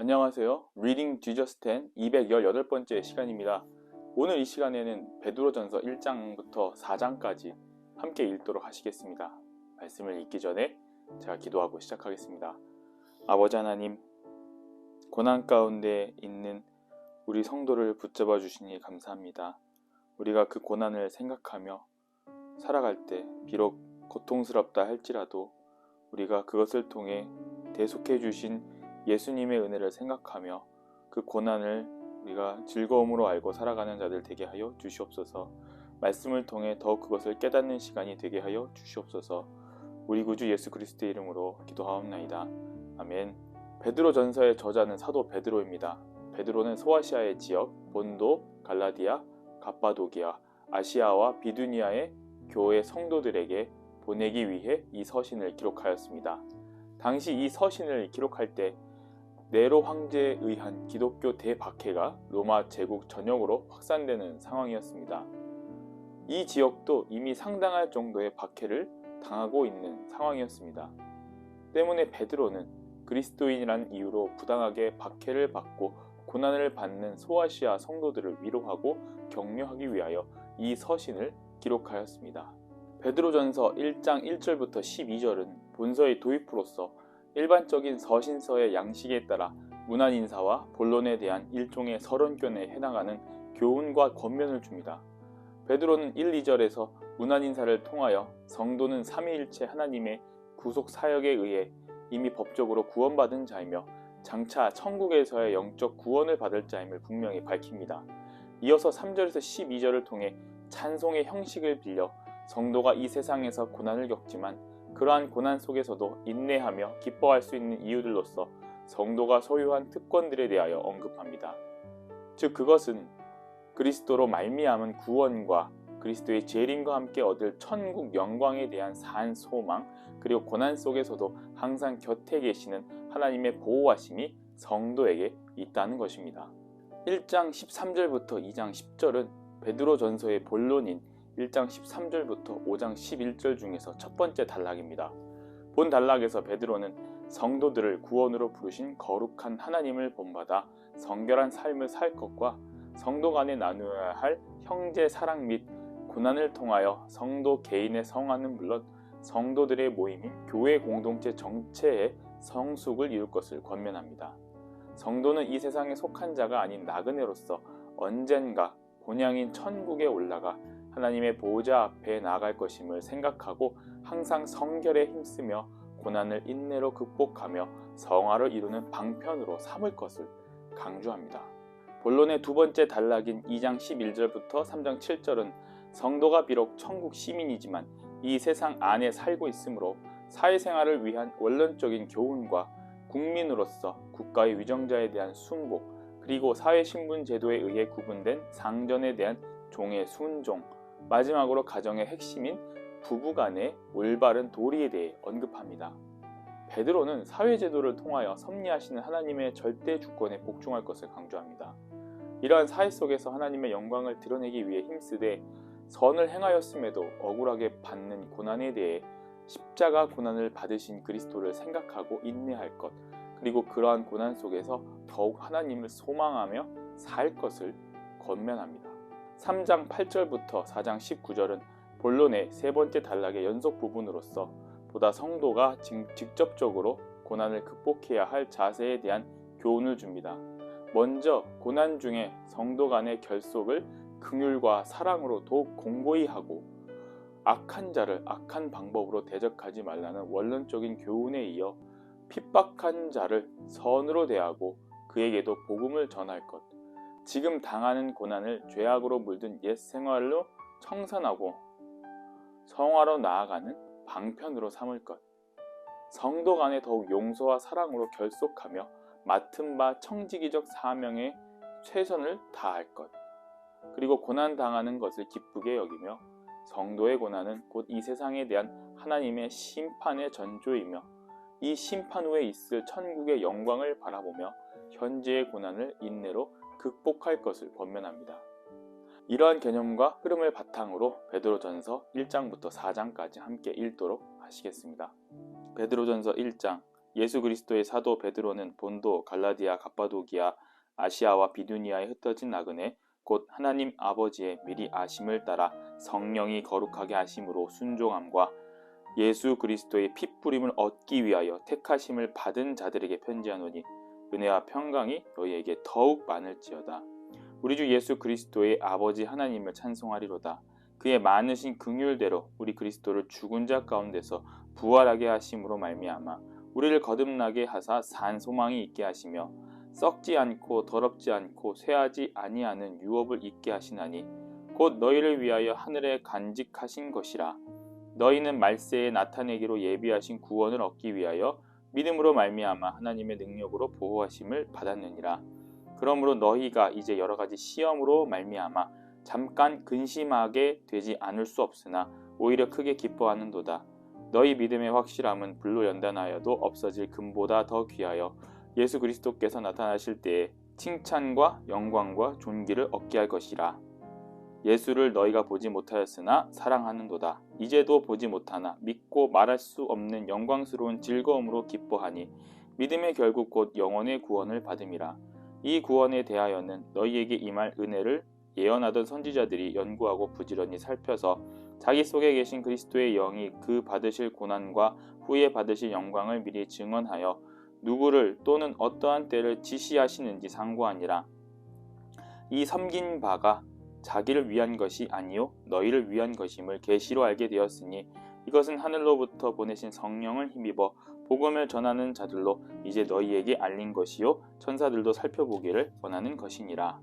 안녕하세요. Reading Jesus 10 218번째 시간입니다. 오늘 이 시간에는 베드로전서 1장부터 4장까지 함께 읽도록 하시겠습니다. 말씀을 읽기 전에 제가 기도하고 시작하겠습니다. 아버지 하나님, 고난 가운데 있는 우리 성도를 붙잡아 주시니 감사합니다. 우리가 그 고난을 생각하며 살아갈 때 비록 고통스럽다 할지라도 우리가 그것을 통해 대속해 주신 예수님의 은혜를 생각하며 그 고난을 우리가 즐거움으로 알고 살아가는 자들 되게 하여 주시옵소서. 말씀을 통해 더욱 그것을 깨닫는 시간이 되게 하여 주시옵소서. 우리 구주 예수 그리스도의 이름으로 기도하옵나이다. 아멘. 베드로전서의 저자는 사도 베드로입니다. 베드로는 소아시아의 지역, 본도, 갈라디아, 갑바도기아, 아시아와 비두니아의 교회 성도들에게 보내기 위해 이 서신을 기록하였습니다. 당시 이 서신을 기록할 때 네로 황제에 의한 기독교 대박해가 로마 제국 전역으로 확산되는 상황이었습니다. 이 지역도 이미 상당할 정도의 박해를 당하고 있는 상황이었습니다. 때문에 베드로는 그리스도인이라는 이유로 부당하게 박해를 받고 고난을 받는 소아시아 성도들을 위로하고 격려하기 위하여 이 서신을 기록하였습니다. 베드로전서 1장 1절부터 12절은 본서의 도입부로서 일반적인 서신서의 양식에 따라 문안인사와 본론에 대한 일종의 서론견에 해당하는 교훈과 권면을 줍니다. 베드로는 1, 2절에서 문안인사를 통하여 성도는 삼위일체 하나님의 구속 사역에 의해 이미 법적으로 구원받은 자이며 장차 천국에서의 영적 구원을 받을 자임을 분명히 밝힙니다. 이어서 3절에서 12절을 통해 찬송의 형식을 빌려 성도가 이 세상에서 고난을 겪지만 그러한 고난 속에서도 인내하며 기뻐할 수 있는 이유들로서 성도가 소유한 특권들에 대하여 언급합니다. 즉 그것은 그리스도로 말미암은 구원과 그리스도의 재림과 함께 얻을 천국 영광에 대한 산 소망, 그리고 고난 속에서도 항상 곁에 계시는 하나님의 보호하심이 성도에게 있다는 것입니다. 1장 13절부터 2장 10절은 베드로전서의 본론인 1장 13절부터 5장 11절 중에서 첫 번째 단락입니다. 본 단락에서 베드로는 성도들을 구원으로 부르신 거룩한 하나님을 본받아 성결한 삶을 살 것과 성도 간에 나누어야 할 형제 사랑 및 고난을 통하여 성도 개인의 성화는 물론 성도들의 모임인 교회 공동체 전체의 성숙을 이룰 것을 권면합니다. 성도는 이 세상에 속한 자가 아닌 나그네로서 언젠가 본향인 천국에 올라가 하나님의 보호자 앞에 나아갈 것임을 생각하고 항상 성결에 힘쓰며 고난을 인내로 극복하며 성화를 이루는 방편으로 삼을 것을 강조합니다. 본론의 두 번째 단락인 2장 11절부터 3장 7절은 성도가 비록 천국 시민이지만 이 세상 안에 살고 있으므로 사회생활을 위한 원론적인 교훈과 국민으로서 국가의 위정자에 대한 순복, 그리고 사회신분 제도에 의해 구분된 상전에 대한 종의 순종, 마지막으로 가정의 핵심인 부부간의 올바른 도리에 대해 언급합니다. 베드로는 사회제도를 통하여 섭리하시는 하나님의 절대 주권에 복종할 것을 강조합니다. 이러한 사회 속에서 하나님의 영광을 드러내기 위해 힘쓰되 선을 행하였음에도 억울하게 받는 고난에 대해 십자가 고난을 받으신 그리스도를 생각하고 인내할 것, 그리고 그러한 고난 속에서 더욱 하나님을 소망하며 살 것을 권면합니다. 3장 8절부터 4장 19절은 본론의 세 번째 단락의 연속 부분으로서 보다 성도가 직접적으로 고난을 극복해야 할 자세에 대한 교훈을 줍니다. 먼저 고난 중에 성도 간의 결속을 긍휼과 사랑으로 더욱 공고히 하고 악한 자를 악한 방법으로 대적하지 말라는 원론적인 교훈에 이어 핍박한 자를 선으로 대하고 그에게도 복음을 전할 것, 지금 당하는 고난을 죄악으로 물든 옛 생활로 청산하고 성화로 나아가는 방편으로 삼을 것, 성도 간에 더욱 용서와 사랑으로 결속하며 맡은 바 청지기적 사명에 최선을 다할 것, 그리고 고난 당하는 것을 기쁘게 여기며 성도의 고난은 곧 이 세상에 대한 하나님의 심판의 전조이며 이 심판 후에 있을 천국의 영광을 바라보며 현재의 고난을 인내로 극복할 것을 권면합니다. 이러한 개념과 흐름을 바탕으로 베드로전서 1장부터 4장까지 함께 읽도록 하시겠습니다. 베드로전서 1장 예수 그리스도의 사도 베드로는 본도, 갈라디아, 갑바도기아, 아시아와 비두니아에 흩어진 나그네 곧 하나님 아버지의 미리 아심을 따라 성령이 거룩하게 하심으로 순종함과 예수 그리스도의 핏부림을 얻기 위하여 택하심을 받은 자들에게 편지하노니 은혜와 평강이 너희에게 더욱 많을지어다. 우리 주 예수 그리스도의 아버지 하나님을 찬송하리로다. 그의 많으신 긍휼대로 우리 그리스도를 죽은 자 가운데서 부활하게 하심으로 말미암아 우리를 거듭나게 하사 산 소망이 있게 하시며 썩지 않고 더럽지 않고 쇠하지 아니하는 유업을 있게 하시나니 곧 너희를 위하여 하늘에 간직하신 것이라. 너희는 말세에 나타내기로 예비하신 구원을 얻기 위하여 믿음으로 말미암아 하나님의 능력으로 보호하심을 받았느니라. 그러므로 너희가 이제 여러 가지 시험으로 말미암아 잠깐 근심하게 되지 않을 수 없으나 오히려 크게 기뻐하는도다. 너희 믿음의 확실함은 불로 연단하여도 없어질 금보다 더 귀하여 예수 그리스도께서 나타나실 때에 칭찬과 영광과 존귀를 얻게 할 것이라. 예수를 너희가 보지 못하였으나 사랑하는도다. 이제도 보지 못하나 믿고 말할 수 없는 영광스러운 즐거움으로 기뻐하니 믿음의 결국 곧 영혼의 구원을 받음이라. 이 구원에 대하여는 너희에게 임할 은혜를 예언하던 선지자들이 연구하고 부지런히 살펴서 자기 속에 계신 그리스도의 영이 그 받으실 고난과 후에 받으실 영광을 미리 증언하여 누구를 또는 어떠한 때를 지시하시는지 상고하니라. 이 섬긴 바가 자기를 위한 것이 아니요 너희를 위한 것임을 계시로 알게 되었으니 이것은 하늘로부터 보내신 성령을 힘입어 복음을 전하는 자들로 이제 너희에게 알린 것이요 천사들도 살펴보기를 원하는 것이니라.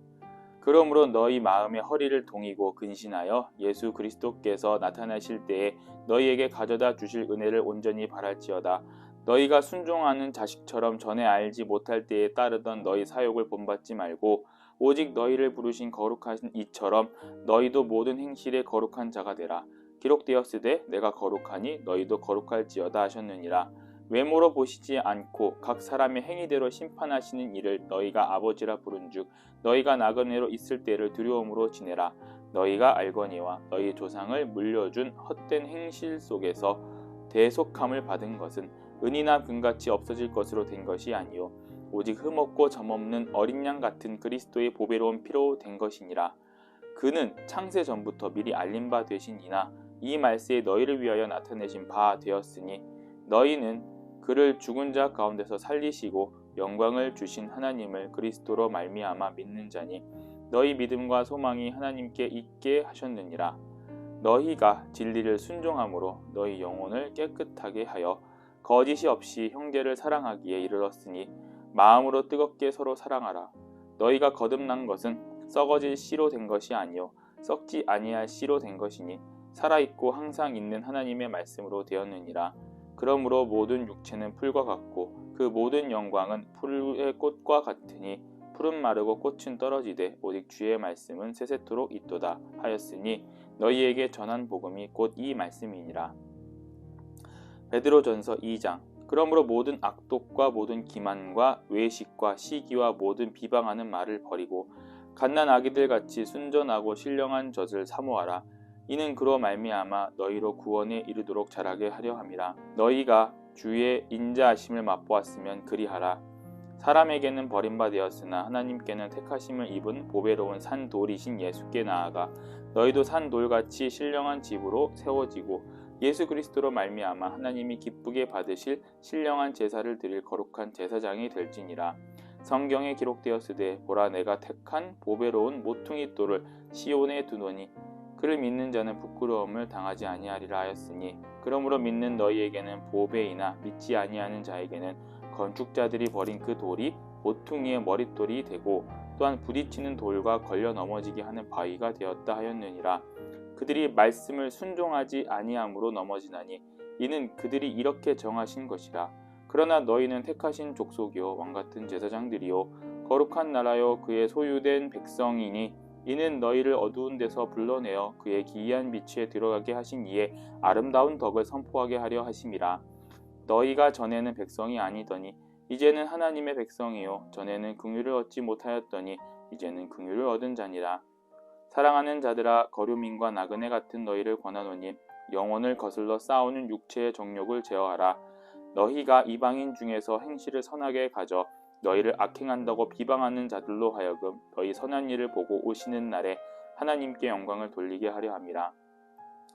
그러므로 너희 마음의 허리를 동이고 근신하여 예수 그리스도께서 나타나실 때에 너희에게 가져다 주실 은혜를 온전히 바랄지어다. 너희가 순종하는 자식처럼 전에 알지 못할 때에 따르던 너희 사욕을 본받지 말고 오직 너희를 부르신 거룩하신 이처럼 너희도 모든 행실에 거룩한 자가 되라. 기록되었으되 내가 거룩하니 너희도 거룩할지어다 하셨느니라. 외모로 보시지 않고 각 사람의 행위대로 심판하시는 이를 너희가 아버지라 부른즉 너희가 나그네로 있을 때를 두려움으로 지내라. 너희가 알거니와 너희 조상을 물려준 헛된 행실 속에서 대속함을 받은 것은 은이나 금같이 없어질 것으로 된 것이 아니요 오직 흠없고 점없는 어린 양 같은 그리스도의 보배로운 피로 된 것이니라. 그는 창세 전부터 미리 알린 바 되시니나 이 말세에 너희를 위하여 나타내신 바 되었으니 너희는 그를 죽은 자 가운데서 살리시고 영광을 주신 하나님을 그리스도로 말미암아 믿는 자니 너희 믿음과 소망이 하나님께 있게 하셨느니라. 너희가 진리를 순종함으로 너희 영혼을 깨끗하게 하여 거짓이 없이 형제를 사랑하기에 이르렀으니 마음으로 뜨겁게 서로 사랑하라. 너희가 거듭난 것은 썩어질 씨로 된 것이 아니요 썩지 아니할 씨로 된 것이니 살아있고 항상 있는 하나님의 말씀으로 되었느니라. 그러므로 모든 육체는 풀과 같고 그 모든 영광은 풀의 꽃과 같으니 풀은 마르고 꽃은 떨어지되 오직 주의 말씀은 세세토록 있도다 하였으니 너희에게 전한 복음이 곧 이 말씀이니라. 베드로전서 2장. 그러므로 모든 악독과 모든 기만과 외식과 시기와 모든 비방하는 말을 버리고 갓난 아기들 같이 순전하고 신령한 젖을 사모하라. 이는 그로 말미암아 너희로 구원에 이르도록 자라게 하려 함이라. 너희가 주의 인자하심을 맛보았으면 그리하라. 사람에게는 버림받았으나 하나님께는 택하심을 입은 보배로운 산 돌이신 예수께 나아가 너희도 산 돌같이 신령한 집으로 세워지고 예수 그리스도로 말미암아 하나님이 기쁘게 받으실 신령한 제사를 드릴 거룩한 제사장이 될지니라. 성경에 기록되었으되 보라 내가 택한 보배로운 모퉁이 돌을 시온에 두노니 그를 믿는 자는 부끄러움을 당하지 아니하리라 하였으니 그러므로 믿는 너희에게는 보배이나 믿지 아니하는 자에게는 건축자들이 버린 그 돌이 모퉁이의 머릿돌이 되고 또한 부딪히는 돌과 걸려 넘어지게 하는 바위가 되었다 하였느니라. 그들이 말씀을 순종하지 아니함으로 넘어지나니 이는 그들이 이렇게 정하신 것이라. 그러나 너희는 택하신 족속이요 왕같은 제사장들이요 거룩한 나라요 그의 소유된 백성이니 이는 너희를 어두운 데서 불러내어 그의 기이한 빛에 들어가게 하신 이의 아름다운 덕을 선포하게 하려 하심이라. 너희가 전에는 백성이 아니더니 이제는 하나님의 백성이요 전에는 긍휼을 얻지 못하였더니 이제는 긍휼을 얻은 자니라. 사랑하는 자들아 거류민과 나그네 같은 너희를 권하노니 영혼을 거슬러 싸우는 육체의 정욕을 제어하라. 너희가 이방인 중에서 행실을 선하게 가져 너희를 악행한다고 비방하는 자들로 하여금 너희 선한 일을 보고 오시는 날에 하나님께 영광을 돌리게 하려 함이라.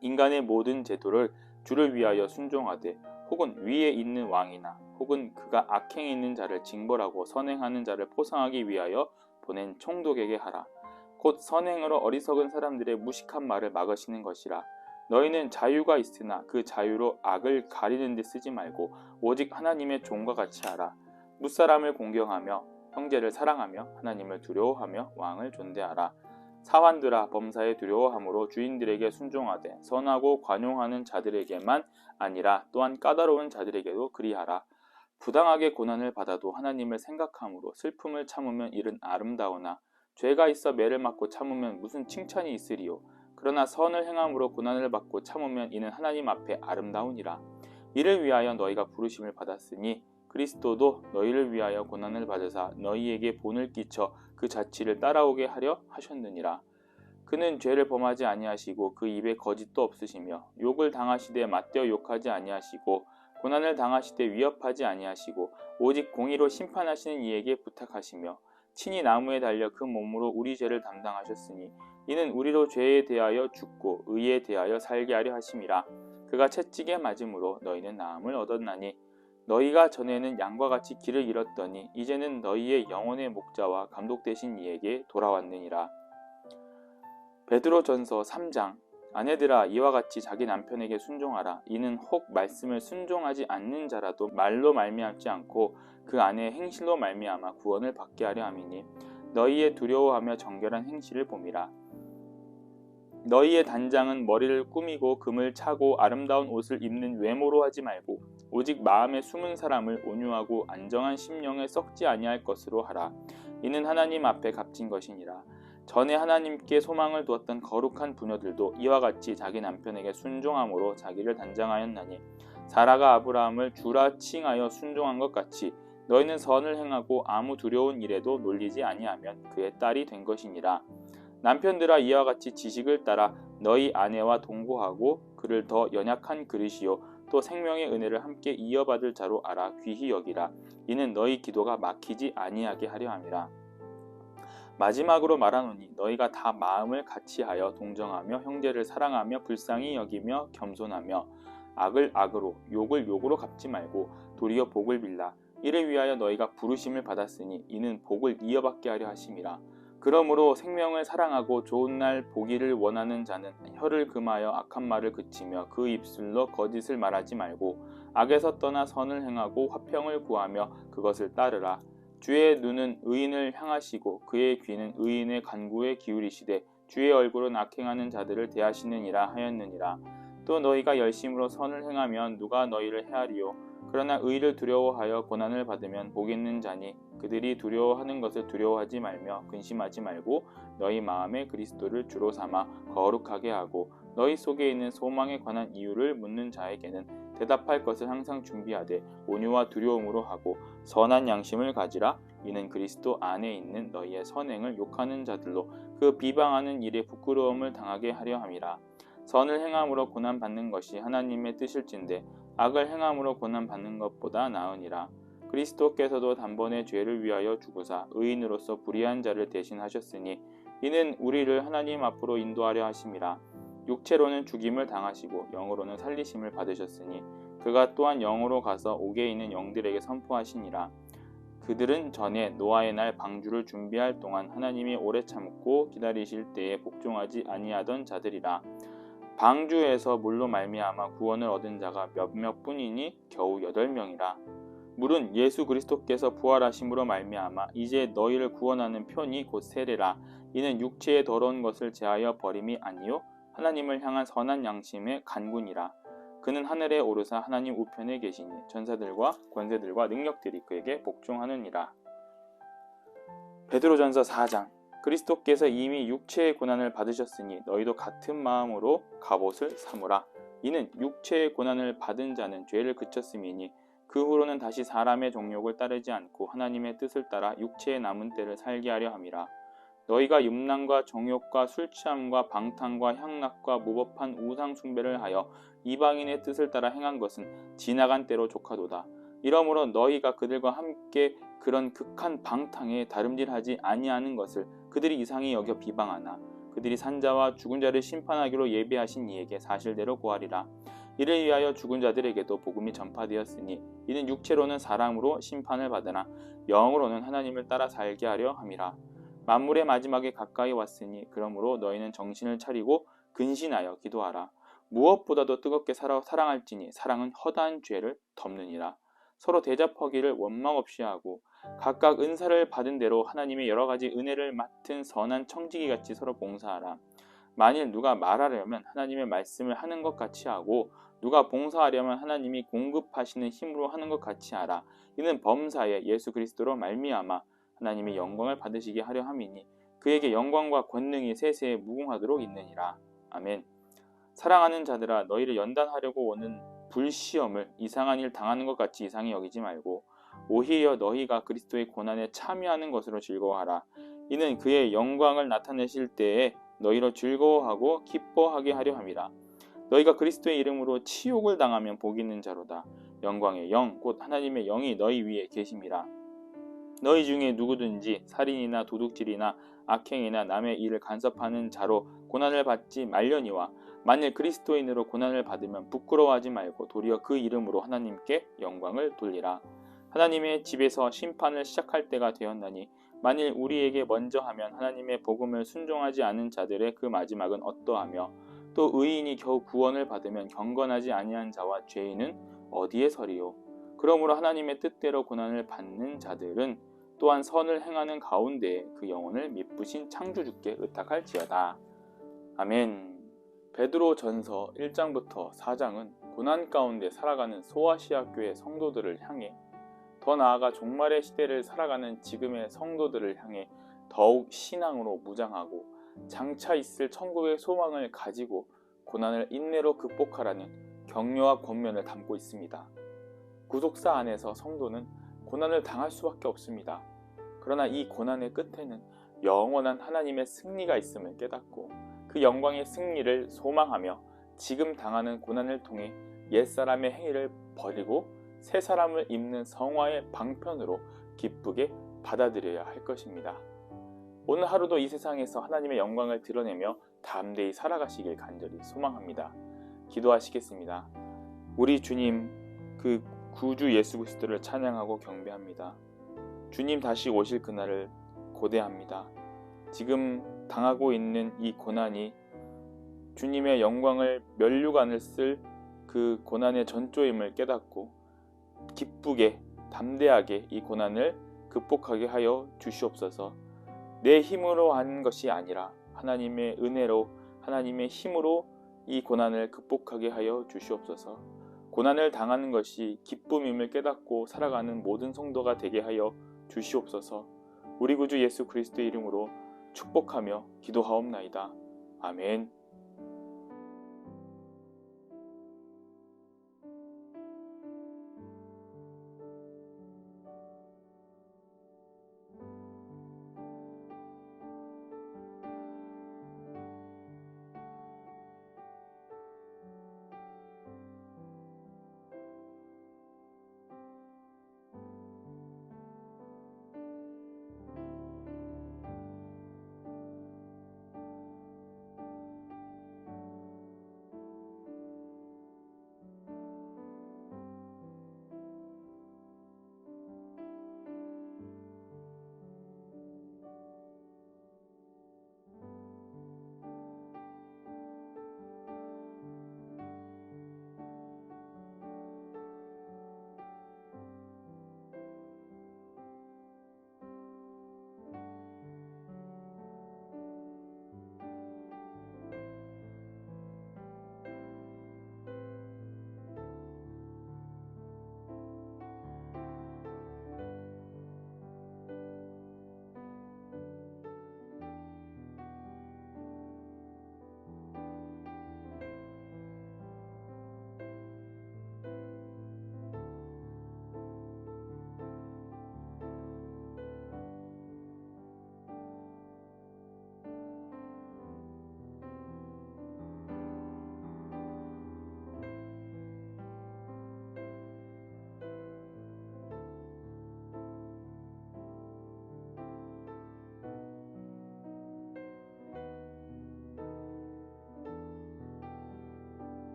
인간의 모든 제도를 주를 위하여 순종하되 혹은 위에 있는 왕이나 혹은 그가 악행에 있는 자를 징벌하고 선행하는 자를 포상하기 위하여 보낸 총독에게 하라. 곧 선행으로 어리석은 사람들의 무식한 말을 막으시는 것이라. 너희는 자유가 있으나 그 자유로 악을 가리는 데 쓰지 말고 오직 하나님의 종과 같이 하라. 무사람을 공경하며 형제를 사랑하며 하나님을 두려워하며 왕을 존대하라. 사환들아, 범사에 두려워함으로 주인들에게 순종하되 선하고 관용하는 자들에게만 아니라 또한 까다로운 자들에게도 그리하라. 부당하게 고난을 받아도 하나님을 생각함으로 슬픔을 참으면 이는 아름다우나 죄가 있어 매를 맞고 참으면 무슨 칭찬이 있으리요. 그러나 선을 행함으로 고난을 받고 참으면 이는 하나님 앞에 아름다우니라. 이를 위하여 너희가 부르심을 받았으니 그리스도도 너희를 위하여 고난을 받으사 너희에게 본을 끼쳐 그 자취를 따라오게 하려 하셨느니라. 그는 죄를 범하지 아니하시고 그 입에 거짓도 없으시며 욕을 당하시되 맞대어 욕하지 아니하시고 고난을 당하시되 위협하지 아니하시고 오직 공의로 심판하시는 이에게 부탁하시며 친히 나무에 달려 그 몸으로 우리 죄를 담당하셨으니 이는 우리로 죄에 대하여 죽고 의에 대하여 살게 하려 하심이라. 그가 채찍에 맞음으로 너희는 나음을 얻었나니 너희가 전에는 양과 같이 길을 잃었더니 이제는 너희의 영혼의 목자와 감독 되신 이에게 돌아왔느니라. 베드로전서 3장. 아내들아, 이와 같이 자기 남편에게 순종하라. 이는 혹 말씀을 순종하지 않는 자라도 말로 말미암지 않고 그 아내의 행실로 말미암아 구원을 받게 하려 함이니 너희의 두려워하며 정결한 행실을 봄이라. 너희의 단장은 머리를 꾸미고 금을 차고 아름다운 옷을 입는 외모로 하지 말고 오직 마음에 숨은 사람을 온유하고 안정한 심령에 썩지 아니할 것으로 하라. 이는 하나님 앞에 값진 것이니라. 전에 하나님께 소망을 두었던 거룩한 부녀들도 이와 같이 자기 남편에게 순종함으로 자기를 단장하였나니 사라가 아브라함을 주라 칭하여 순종한 것 같이 너희는 선을 행하고 아무 두려운 일에도 놀리지 아니하면 그의 딸이 된 것이니라. 남편들아, 이와 같이 지식을 따라 너희 아내와 동거하고 그를 더 연약한 그릇이요 또 생명의 은혜를 함께 이어받을 자로 알아 귀히 여기라. 이는 너희 기도가 막히지 아니하게 하려 함이라. 마지막으로 말하노니 너희가 다 마음을 같이하여 동정하며 형제를 사랑하며 불쌍히 여기며 겸손하며 악을 악으로 욕을 욕으로 갚지 말고 도리어 복을 빌라. 이를 위하여 너희가 부르심을 받았으니 이는 복을 이어받게 하려 하심이라. 그러므로 생명을 사랑하고 좋은 날 보기를 원하는 자는 혀를 금하여 악한 말을 그치며 그 입술로 거짓을 말하지 말고 악에서 떠나 선을 행하고 화평을 구하며 그것을 따르라. 주의 눈은 의인을 향하시고 그의 귀는 의인의 간구에 기울이시되 주의 얼굴은 악행하는 자들을 대하시느니라 하였느니라. 또 너희가 열심으로 선을 행하면 누가 너희를 헤아리요. 그러나 의를 두려워하여 고난을 받으면 복 있는 자니 그들이 두려워하는 것을 두려워하지 말며 근심하지 말고 너희 마음에 그리스도를 주로 삼아 거룩하게 하고 너희 속에 있는 소망에 관한 이유를 묻는 자에게는 대답할 것을 항상 준비하되 온유와 두려움으로 하고 선한 양심을 가지라. 이는 그리스도 안에 있는 너희의 선행을 욕하는 자들로 그 비방하는 일에 부끄러움을 당하게 하려 함이라. 선을 행함으로 고난 받는 것이 하나님의 뜻일진데 악을 행함으로 고난 받는 것보다 나으니라. 그리스도께서도 단번에 죄를 위하여 죽으사 의인으로서 불의한 자를 대신하셨으니 이는 우리를 하나님 앞으로 인도하려 하심이라. 육체로는 죽임을 당하시고 영으로는 살리심을 받으셨으니 그가 또한 영으로 가서 옥에 있는 영들에게 선포하시니라. 그들은 전에 노아의 날 방주를 준비할 동안 하나님이 오래 참고 기다리실 때에 복종하지 아니하던 자들이라. 방주에서 물로 말미암아 구원을 얻은 자가 몇몇 뿐이니 겨우 8명이라. 물은 예수 그리스도께서 부활하심으로 말미암아 이제 너희를 구원하는 편이 곧 세례라. 이는 육체의 더러운 것을 제하여 버림이 아니요 하나님을 향한 선한 양심의 간군이라. 그는 하늘에 오르사 하나님 우편에 계시니 전사들과 권세들과 능력들이 그에게 복종하느니라. 베드로전서 4장. 그리스도께서 이미 육체의 고난을 받으셨으니 너희도 같은 마음으로 갑옷을 삼으라. 이는 육체의 고난을 받은 자는 죄를 그쳤음이니 그 후로는 다시 사람의 정욕을 따르지 않고 하나님의 뜻을 따라 육체의 남은 때를 살게 하려 함이라. 너희가 음란과 정욕과 술취함과 방탕과 향락과 무법한 우상 숭배를 하여 이방인의 뜻을 따라 행한 것은 지나간 때로 족하도다. 이러므로 너희가 그들과 함께 그런 극한 방탕에 다름질하지 아니하는 것을 그들이 이상히 여겨 비방하나 그들이 산자와 죽은 자를 심판하기로 예비하신 이에게 사실대로 구하리라. 이를 위하여 죽은 자들에게도 복음이 전파되었으니 이는 육체로는 사람으로 심판을 받으나 영으로는 하나님을 따라 살게 하려 함이라. 만물의 마지막에 가까이 왔으니 그러므로 너희는 정신을 차리고 근신하여 기도하라. 무엇보다도 뜨겁게 사랑할지니 사랑은 허다한 죄를 덮느니라. 서로 대접하기를 원망 없이 하고 각각 은사를 받은 대로 하나님의 여러 가지 은혜를 맡은 선한 청지기같이 서로 봉사하라. 만일 누가 말하려면 하나님의 말씀을 하는 것 같이 하고 누가 봉사하려면 하나님이 공급하시는 힘으로 하는 것 같이 하라. 이는 범사에 예수 그리스도로 말미암아 하나님의 영광을 받으시게 하려 함이니 그에게 영광과 권능이 세세에 무궁하도록 있느니라. 아멘. 사랑하는 자들아, 너희를 연단하려고 오는 불시험을 이상한 일 당하는 것 같이 이상히 여기지 말고 오히려 너희가 그리스도의 고난에 참여하는 것으로 즐거워하라. 이는 그의 영광을 나타내실 때에 너희로 즐거워하고 기뻐하게 하려 함이라. 너희가 그리스도의 이름으로 치욕을 당하면 복 있는 자로다. 영광의 영 곧 하나님의 영이 너희 위에 계심이라. 너희 중에 누구든지 살인이나 도둑질이나 악행이나 남의 일을 간섭하는 자로 고난을 받지 말려니와 만일 그리스도인으로 고난을 받으면 부끄러워하지 말고 도리어 그 이름으로 하나님께 영광을 돌리라. 하나님의 집에서 심판을 시작할 때가 되었나니 만일 우리에게 먼저 하면 하나님의 복음을 순종하지 않은 자들의 그 마지막은 어떠하며 또 의인이 겨우 구원을 받으면 경건하지 아니한 자와 죄인은 어디에 서리요. 그러므로 하나님의 뜻대로 고난을 받는 자들은 또한 선을 행하는 가운데 그 영혼을 미쁘신 창조주께 의탁할지어다. 아멘. 베드로 전서 1장부터 4장은 고난 가운데 살아가는 소아시아 교회 성도들을 향해 더 나아가 종말의 시대를 살아가는 지금의 성도들을 향해 더욱 신앙으로 무장하고 장차 있을 천국의 소망을 가지고 고난을 인내로 극복하라는 격려와 권면을 담고 있습니다. 구속사 안에서 성도는 고난을 당할 수밖에 없습니다. 그러나 이 고난의 끝에는 영원한 하나님의 승리가 있음을 깨닫고 그 영광의 승리를 소망하며 지금 당하는 고난을 통해 옛사람의 행위를 버리고 새 사람을 입는 성화의 방편으로 기쁘게 받아들여야 할 것입니다. 오늘 하루도 이 세상에서 하나님의 영광을 드러내며 담대히 살아가시길 간절히 소망합니다. 기도하시겠습니다. 우리 주님, 그 구주 예수 그리스도를 찬양하고 경배합니다. 주님 다시 오실 그날을 고대합니다. 지금 당하고 있는 이 고난이 주님의 영광을 면류관을 쓸 그 고난의 전조임을 깨닫고 기쁘게 담대하게 이 고난을 극복하게 하여 주시옵소서. 내 힘으로 하는 것이 아니라 하나님의 은혜로 하나님의 힘으로 이 고난을 극복하게 하여 주시옵소서. 고난을 당하는 것이 기쁨임을 깨닫고 살아가는 모든 성도가 되게 하여 주시옵소서. 우리 구주 예수 그리스도의 이름으로 축복하며 기도하옵나이다. 아멘.